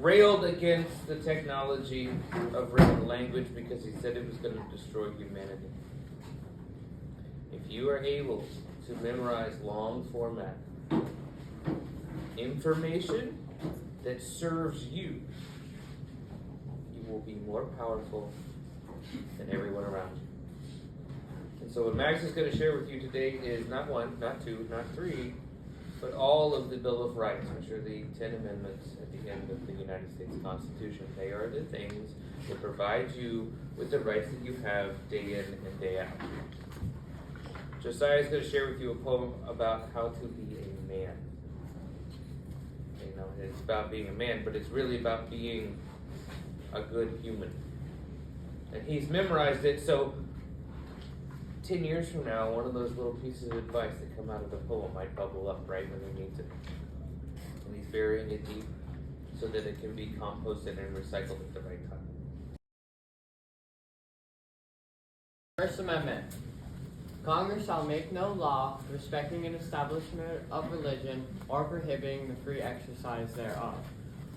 railed against the technology of written language because he said it was going to destroy humanity. If you are able to memorize long format information that serves you, you will be more powerful than everyone around you. And so what Max is going to share with you today is not one, not two, not three, but all of the Bill of Rights, which are the 10 amendments at the end of the United States Constitution. They are the things that provide you with the rights that you have day in and day out. Josiah is going to share with you a poem about how to be a man. You know, it's about being a man, but it's really about being a good human. And he's memorized it, so 10 years from now, one of those little pieces of advice that come out of the poem might bubble up right when he needs it. And he's burying it deep so that it can be composted and recycled at the right time. First Amendment. Congress shall make no law respecting an establishment of religion or prohibiting the free exercise thereof,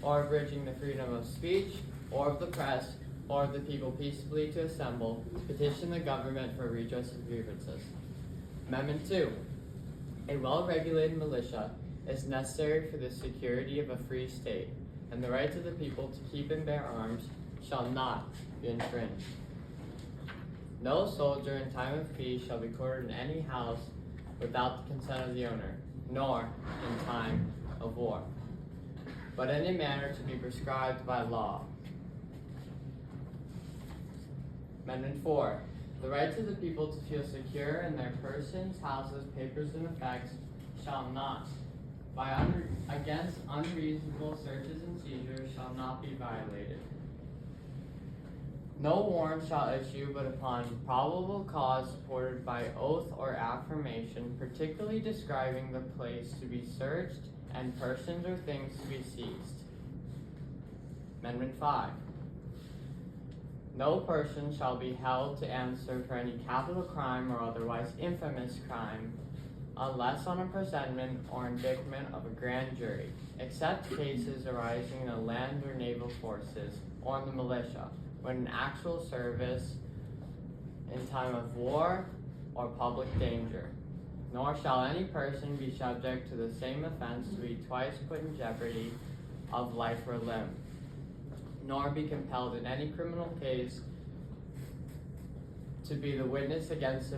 or abridging the freedom of speech, or of the press, or of the people peaceably to assemble, petition the government for redress of grievances. Amendment 2. A well-regulated militia is necessary for the security of a free state, and the rights of the people to keep and bear arms shall not be infringed. No soldier in time of peace shall be quartered in any house without the consent of the owner, nor in time of war, but in a manner to be prescribed by law. Amendment 4. The rights of the people to feel secure in their persons, houses, papers, and effects shall not, against unreasonable searches and seizures, shall not be violated. No warrant shall issue but upon probable cause supported by oath or affirmation, particularly describing the place to be searched and persons or things to be seized. Amendment 5. No person shall be held to answer for any capital crime or otherwise infamous crime unless on a presentment or indictment of a grand jury, except cases arising in the land or naval forces or in the militia, when in actual service in time of war or public danger. Nor shall any person be subject to the same offense to be twice put in jeopardy of life or limb, nor be compelled in any criminal case to be the witness against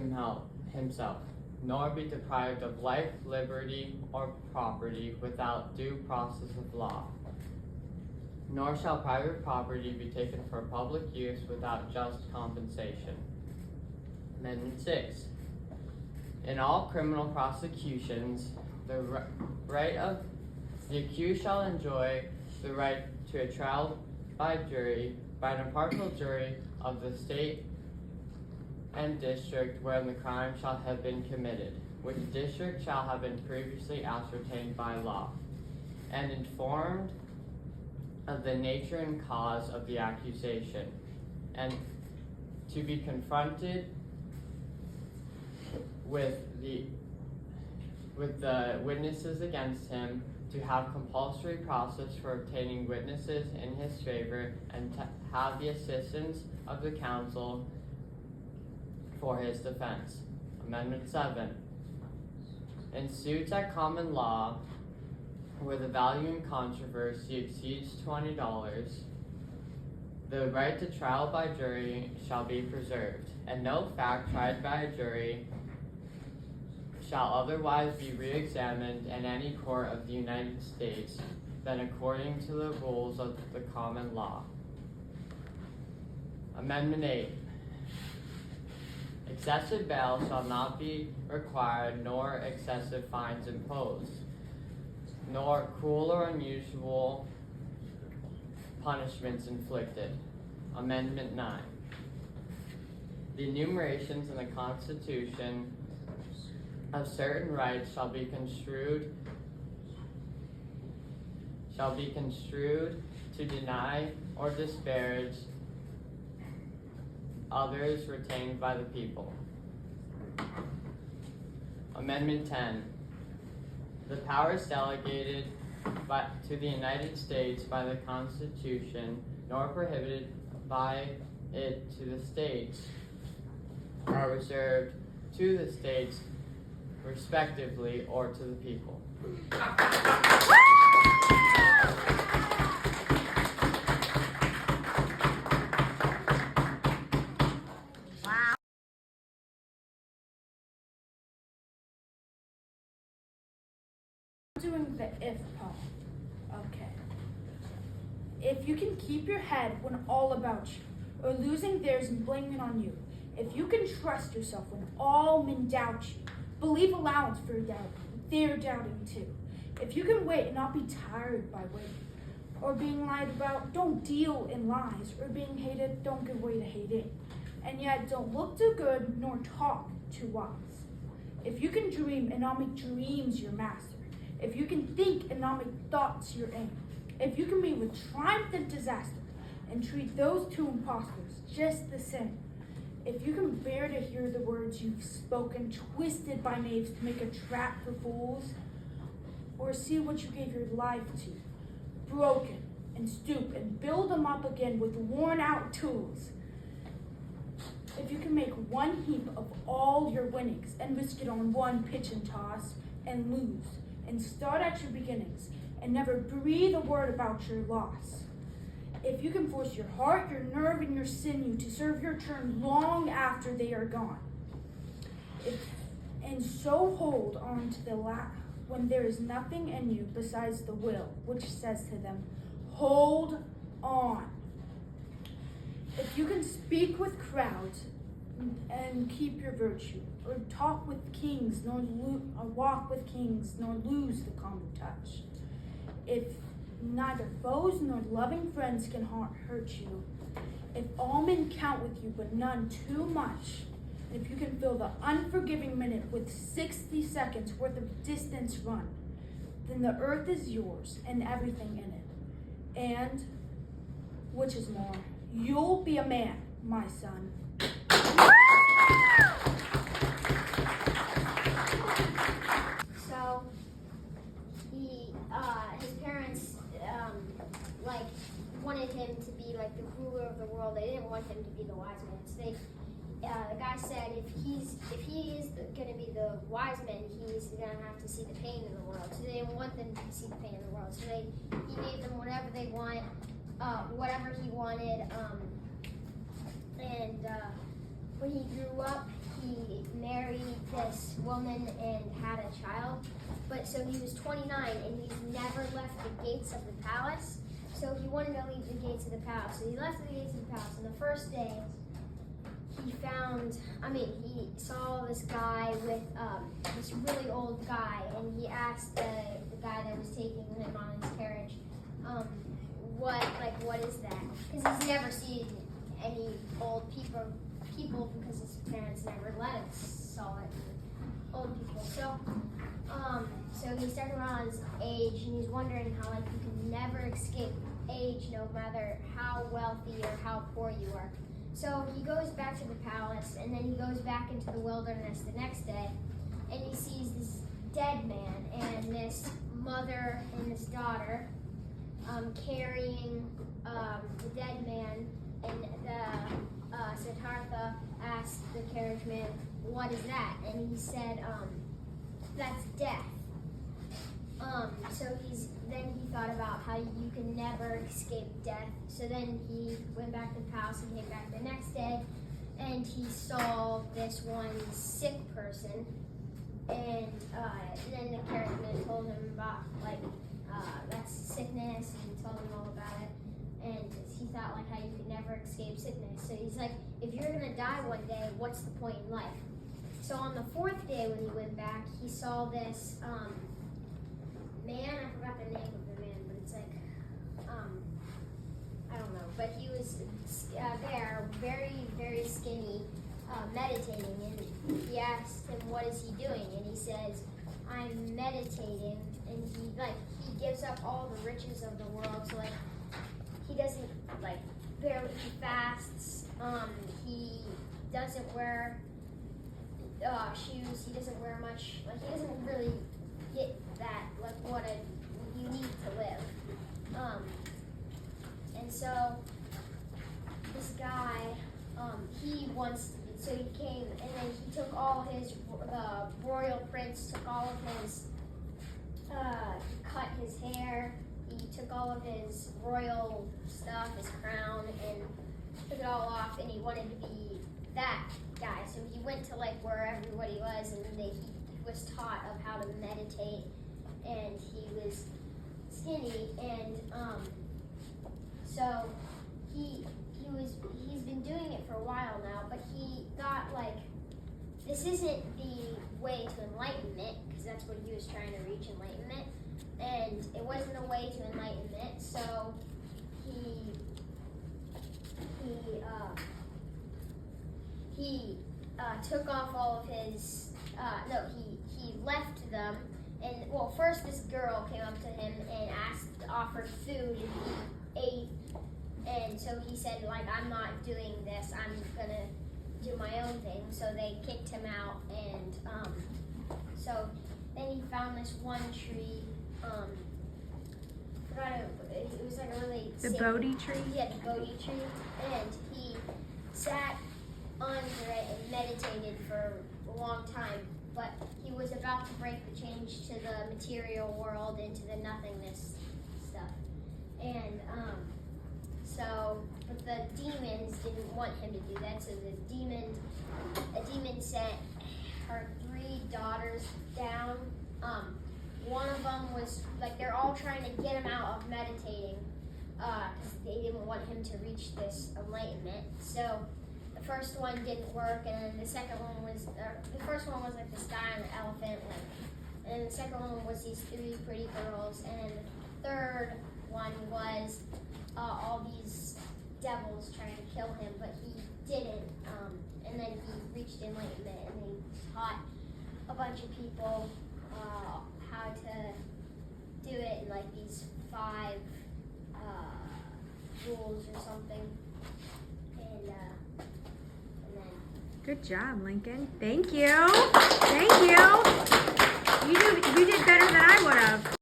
himself, nor be deprived of life, liberty, or property without due process of law. Nor shall private property be taken for public use without just compensation. Amendment 6. In all criminal prosecutions, the accused shall enjoy the right to a trial by jury, by an impartial jury of the state and district wherein the crime shall have been committed, which district shall have been previously ascertained by law, and informed of the nature and cause of the accusation, and to be confronted with the witnesses against him, to have compulsory process for obtaining witnesses in his favor, and to have the assistance of the counsel for his defense. Amendment 7. In suits at common law, where the value in controversy exceeds $20, the right to trial by jury shall be preserved, and no fact tried by a jury shall otherwise be re-examined in any court of the United States than according to the rules of the common law. Amendment 8. Excessive bail shall not be required, nor excessive fines imposed, nor cruel or unusual punishments inflicted. Amendment 9. The enumerations in the Constitution of certain rights shall be construed to deny or disparage others retained by the people. Amendment 10. The powers delegated to the United States by the Constitution, nor prohibited by it to the states, are reserved to the states respectively or to the people. Doing the if poem. Okay. If you can keep your head when all about you, or losing theirs and blaming it on you, if you can trust yourself when all men doubt you, believe allowance for doubt, they're doubting too. If you can wait and not be tired by waiting, or being lied about, don't deal in lies, or being hated, don't give way to hating. And yet don't look too good nor talk too wise. If you can dream and not make dreams your master, if you can think and not make thoughts your aim, if you can meet with triumph and disaster and treat those two impostors just the same, if you can bear to hear the words you've spoken twisted by knaves to make a trap for fools, or see what you gave your life to, broken and stoop and build them up again with worn out tools, if you can make one heap of all your winnings and risk it on one pitch and toss and lose, and start at your beginnings and never breathe a word about your loss. If you can force your heart, your nerve, and your sinew to serve your turn long after they are gone. And so hold on to the last when there is nothing in you besides the will, which says to them, hold on. If you can speak with crowds and keep your virtue, or talk with kings, or walk with kings, nor lose the common touch. If neither foes nor loving friends can hurt you, if all men count with you but none too much, if you can fill the unforgiving minute with 60 seconds worth of distance run, then the earth is yours and everything in it. And, which is more, you'll be a man, my son. So his parents wanted him to be like the ruler of the world. They didn't want him to be the wise man. So the guy said if he is going to be the wise man, he's going to have to see the pain in the world. So they didn't want them to see the pain in the world. So he gave them whatever they want, whatever he wanted. When he grew up, he married this woman and had a child. But so he was 29 and he's never left the gates of the palace. So he wanted to leave the gates of the palace. So he left the gates of the palace. And the first day, he saw this guy with this really old guy, and he asked the guy that was taking him on his carriage, what is that? Because he's never seen any old people because his parents never let him saw it. Old people. So he's talking about his age, and he's wondering how you can never escape age, no matter how wealthy or how poor you are. So he goes back to the palace, and then he goes back into the wilderness the next day, and he sees this dead man and this mother and this daughter carrying the dead man, and the Siddhartha asked the carriage man, "What is that?" And he said, "That's death." So he thought about how you can never escape death. So then he went back to the palace and came back the next day, and he saw this one sick person, and then the carriage man told him about that's sickness, and he told him all about it, and he thought how you could never escape sickness. So he's like, if you're gonna die one day, what's the point in life? So on the fourth day when he went back, he saw this man, I forgot the name of the man, but it's I don't know, but he was there, very, very skinny, meditating, and he asked him, what is he doing? And he says, I'm meditating, and he gives up all the riches of the world, so he doesn't barely, he fasts, he doesn't wear shoes, he doesn't wear much, he doesn't really get that, you need to live. And so this guy, so he came and then he took all his, the royal prince took all of his, cut his hair, he took all of his royal stuff, his crown, and took it all off, and he wanted to be that guy. So he went to like where everybody was, and then he was taught of how to meditate, and he was skinny, and so he's been doing it for a while now, but he thought like this isn't the way to enlightenment, because that's what he was trying to reach, enlightenment, and it wasn't a way to enlightenment. So he took off all of his he left them, and well, first this girl came up to him and offered food, and he ate. And so he said, like, I'm not doing this, I'm gonna do my own thing. So they kicked him out, and so then he found this one tree, it was like a really The Bodhi tree? Yeah, the Bodhi tree. And he sat under it and meditated for a long time, but he was about to break the change to the material world, into the nothingness stuff. And but the demons didn't want him to do that, so a demon sent her 3 daughters down. One of them was, like, they're all trying to get him out of meditating, because they didn't want him to reach this enlightenment. So the first one didn't work, and then the second one was, the first one was like this guy on an elephant, and then the second one was these 3 pretty girls, and then the third one was all these devils trying to kill him, but he didn't. And then he reached enlightenment, and he taught a bunch of people how to do it in like these 5 rules or something. And then. Good job, Lincoln. Thank you. Thank you. You did better than I would have.